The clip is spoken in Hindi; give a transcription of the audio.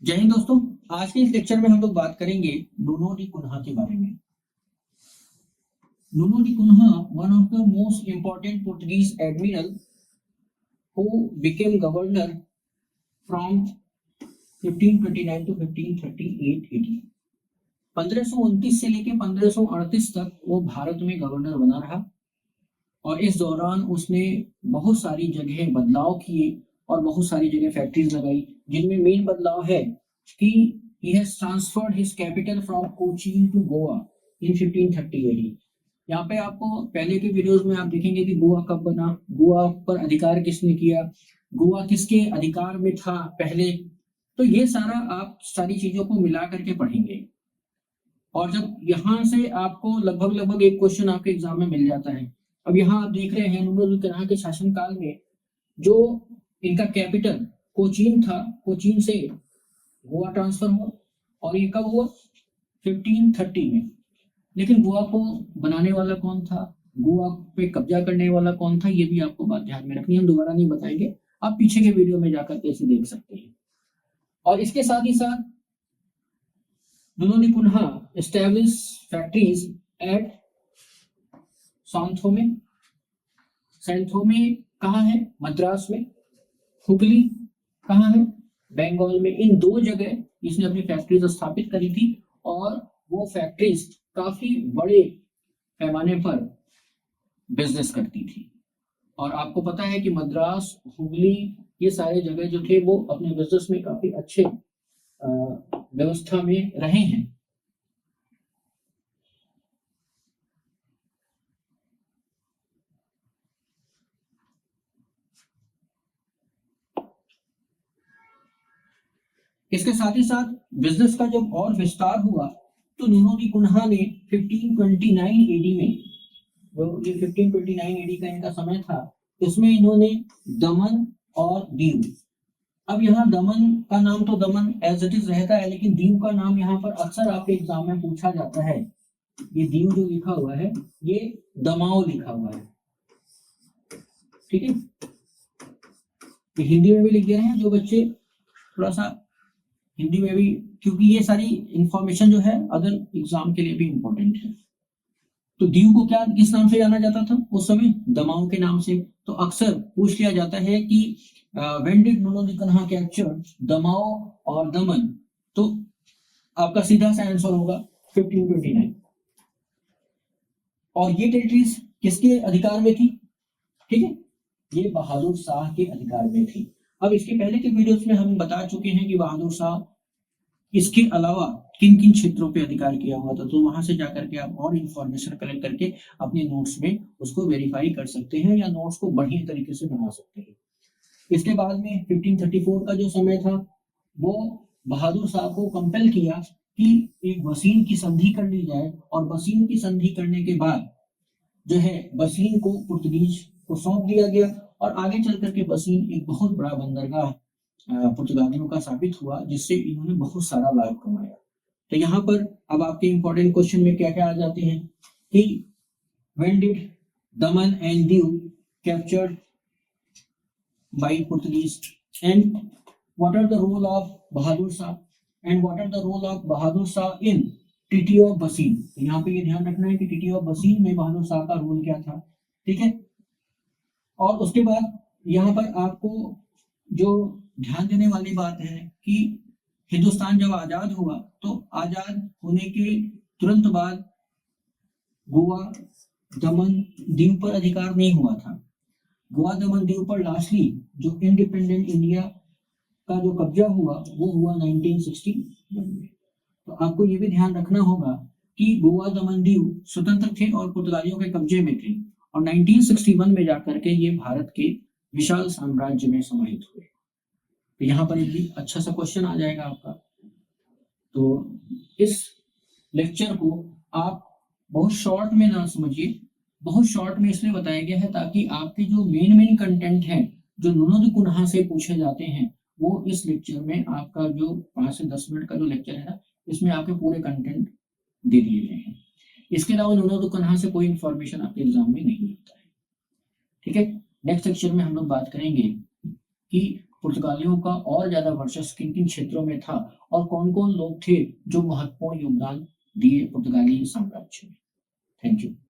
जय हिंद दोस्तों। आज के इस लेक्चर में हम लोग बात करेंगे नुनो डी कुन्हा के बारे में। Nuno da Cunha one of the most important Portuguese admiral who became governor from 1529 to 1538 AD. 1529 से लेके 1538 तक वो भारत में गवर्नर बना रहा और इस दौरान उसने बहुत सारी जगह बदलाव किए और बहुत सारी जगह फैक्ट्रीज लगाई, जिनमें मेन बदलाव है कि he has transferred his capital from Cochin to Goa in 1530 AD। यहाँ पे आपको पहले के वीडियोस में आप देखेंगे कि गोवा कब बना, गोवा पर अधिकार किसने किया, गोवा किसके अधिकार में था पहले। तो ये सारा आप सारी चीजों को मिला करके पढ़ेंगे और जब यहाँ से आपको लगभग एक क्वेश्चन आपके एग्जाम में मिल जाता है। अब यहाँ आप देख रहे हैं नुनो डी कुन्हा के शासनकाल में जो इनका कैपिटल कोचीन था, कोचीन से गोवा ट्रांसफर हुआ और ये कब हुआ? 1530 में। लेकिन गोवा को बनाने वाला कौन था, गोवा पे कब्जा करने वाला कौन था, ये भी आपको बात ध्यान में रखनी है। हम दोबारा नहीं बताएंगे, आप पीछे के वीडियो में जाकर के इसे देख सकते हैं। और इसके साथ ही साथ Nuno da Cunha establish factories at Santhome. Santhome कहाँ है? मद्रास में। हुगली कहाँ है? बंगाल में। इन दो जगह इसने अपनी फैक्ट्रीज स्थापित करी थी और वो फैक्ट्रीज काफी बड़े पैमाने पर बिजनेस करती थी। और आपको पता है कि मद्रास, हुगली, ये सारे जगह जो थे वो अपने बिजनेस में काफी अच्छे व्यवस्था में रहे हैं। इसके साथ ही साथ बिजनेस का जब और विस्तार हुआ तो नुनो डी कुन्हा ने 1529 एडी में, जो ये 1529 एडी का इनका समय था, इसमें इन्होंने दमन और दीव, अब यहाँ दमन का नाम तो दमन एज इट इज रहता है, लेकिन दीव का नाम यहाँ पर अक्सर आपके एग्जाम में पूछा जाता है। ये दीव जो लिखा हुआ है ये दमाओ लिखा हुआ है, ठीक है। तो हिंदी में भी लिख दे रहे हैं जो बच्चे थोड़ा सा हिंदी में भी, क्योंकि ये सारी इंफॉर्मेशन जो है अदर एग्जाम के लिए भी इंपॉर्टेंट है। तो दीव को क्या किस नाम से जाना जाता था उस समय? दमाओं के नाम से। तो अक्सर पूछ लिया जाता है कि व्हेन डिड नुनो डी कुन्हा कैप्चर दमाओ और दमन, तो आपका सीधा सा आंसर होगा 1529। और ये टेरिटरीज किसके अधिकार में थी? ठीक है, ये बहादुर शाह के अधिकार में थी। अब इसके पहले के वीडियोस में हम बता चुके हैं कि बहादुर शाह इसके अलावा किन किन क्षेत्रों पे अधिकार किया हुआ था, तो वहां से जाकर के आप और इंफॉर्मेशन कलेक्ट करके अपने नोट्स में उसको वेरीफाई कर सकते हैं या नोट्स को बढ़िया तरीके से बना सकते हैं। इसके बाद में 1534 का जो समय था वो बहादुर शाह को कंपेल किया कि एक बसीन की संधि कर ली जाए और बसीन की संधि करने के बाद जो है बसीन को पुर्तगीज को सौंप दिया गया और आगे चल करके बसीन एक बहुत बड़ा बंदरगाह पुर्तगालियों का साबित हुआ, जिससे इन्होंने बहुत सारा लाभ कमाया। तो यहाँ पर अब आपके इंपॉर्टेंट क्वेश्चन में क्या क्या आ जाते हैं कि when did Daman and Diu captured by Portuguese and what are the role of Bahadur Shah and what are the role of Bahadur Shah in treaty of Bassein. तो यहाँ पे ये ध्यान रखना है कि ट्रीटी ऑफ बसीन में बहादुर शाह का रोल क्या था, ठीक है। और उसके बाद यहाँ पर आपको जो ध्यान देने वाली बात है कि हिंदुस्तान जब आजाद हुआ तो आजाद होने के तुरंत बाद गोवा, दमन, दीव पर अधिकार नहीं हुआ था। गोवा, दमन, दीव पर लास्टली जो इंडिपेंडेंट इंडिया का जो कब्जा हुआ वो हुआ 1961 में। तो आपको ये भी ध्यान रखना होगा कि गोवा, दमन, दीव स्वतंत्र थे और पुर्तगालियों के कब्जे में थे और 1961 में जाकर के ये भारत के विशाल साम्राज्य में समाहित हुए। तो यहाँ पर एक अच्छा सा क्वेश्चन आ जाएगा आपका। तो इस लेक्चर को आप बहुत शॉर्ट में ना समझिए, बहुत शॉर्ट में इसलिए बताया गया है ताकि आपके जो मेन कंटेंट है जो नुनो डी कुन्हा से पूछे जाते हैं वो इस लेक्चर में आपका जो 5 से 10 मिनट का जो लेक्चर है ना, इसमें आपके पूरे कंटेंट दे दिए गए हैं। इसके अलावा नुनो डी कुन्हा से कोई इंफॉर्मेशन आपके एग्जाम में नहीं आता है, ठीक है। नेक्स्ट लेक्चर में हम लोग बात करेंगे कि पुर्तगालियों का और ज्यादा वर्चस्व किन किन क्षेत्रों में था और कौन कौन लोग थे जो महत्वपूर्ण योगदान दिए पुर्तगाली साम्राज्य में। Thank you.